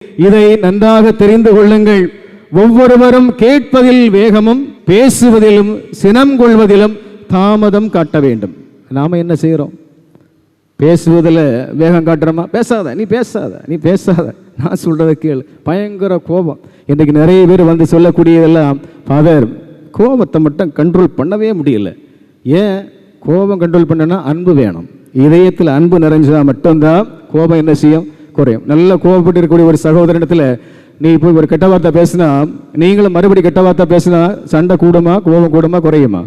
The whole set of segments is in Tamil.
இதை நன்றாக தெரிந்து கொள்ளுங்கள். ஒவ்வொருவரும் கேட்பதில் வேகமும் பேசுவதிலும் சினம் கொள்வதிலும் தாமதம் காட்ட வேண்டும். நாம என்ன செய்கிறோம்? பேசுவதில் வேகம் காட்டுறோமா? பேசாத, நீ பேசாத, நீ பேசாத, நான் சொல்றதை கேளு. பயங்கர கோபம். இன்றைக்கு நிறைய பேர் வந்து சொல்லக்கூடியதெல்லாம், ஃபாதர் கோபத்தை மட்டும் கண்ட்ரோல் பண்ணவே முடியல. ஏன் கோபம் கண்ட்ரோல் பண்ணனா? அன்பு வேணும். இதயத்தில் அன்பு நிறைஞ்சா மட்டும்தான் கோபம் என்ன செய்யும்? குறையும். நல்ல கோபப்பட்டு இருக்கக்கூடிய ஒரு சகோதரனிடத்தில் நீ போய் ஒரு கெட்ட வார்த்தை பேசினா, நீங்களும் மறுபடி கெட்ட வார்த்தை பேசினா சண்டை கூடுமா? கோபம் கூடுமா? குறையுமா?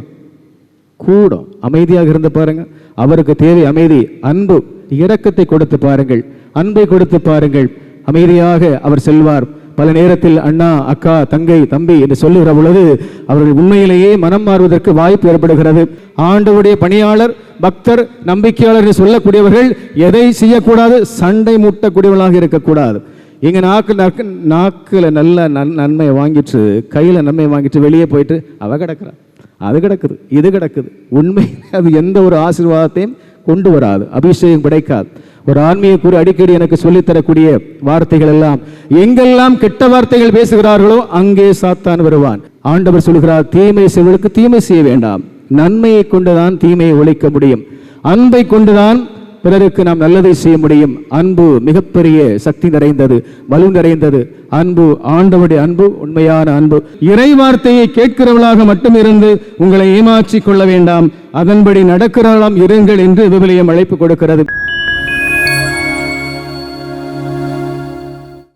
கூடும். அமைதியாக இருந்து பாருங்க. அவருக்கு தேவை அமைதி, அன்பு, இரக்கத்தை கொடுத்து பாருங்கள், அன்பை கொடுத்து பாருங்கள். அமைதியாக அவர் செல்வார். பல நேரத்தில் அண்ணா, அக்கா, தங்கை, தம்பி என்று சொல்லுகிற பொழுது அவர்கள் உண்மையிலேயே மனம் மாறுவதற்கு வாய்ப்பு ஏற்படுகிறது. ஆண்டவருடைய பணியாளர், பக்தர், நம்பிக்கையாளர் என்று சொல்லக்கூடியவர்கள் எதை செய்யக்கூடாது? சண்டை மூட்டக்கூடியவர்களாக இருக்கக்கூடாது. இங்க நாக்கில் நல்ல நன்மை வாங்கிட்டு, கையில் நன்மை வாங்கிட்டு வெளியே போயிட்டு அவ கிடக்குறா, அது கிடக்குது, இது கிடக்குது. உண்மை அது எந்த ஒரு ஆசீர்வாதத்தையும் கொண்டு வராது, அபிஷேகம் கிடைக்காது. ஒரு ஆன்மீக குரு அடிக்கடி எனக்கு சொல்லித்தரக்கூடிய வார்த்தைகள் எல்லாம், எங்கெல்லாம் கெட்ட வார்த்தைகள் பேசுகிறார்களோ அங்கே சாத்தான் வருவான். ஆண்டவர் சொல்கிறார், தீமை செய்வதற்கு தீமை செய்ய வேண்டாம், நன்மையை கொண்டுதான் தீமையை ஒழிக்க முடியும். அன்பை கொண்டுதான் பிறருக்கு நாம் நல்லதை செய்ய முடியும். அன்பு மிகப்பெரிய சக்தி நிறைந்தது, வலு நிறைந்தது. அன்பு, ஆண்டவருடைய அன்பு உண்மையான அன்பு. இறை வார்த்தையை கேட்கிறவர்களாக மட்டும் இருந்து உங்களை ஏமாற்றிக் கொள்ள வேண்டாம், அதன்படி நடக்கிறவர்களாம் இருங்கள் என்று விவிலியம் அழைப்பு கொடுக்கிறது.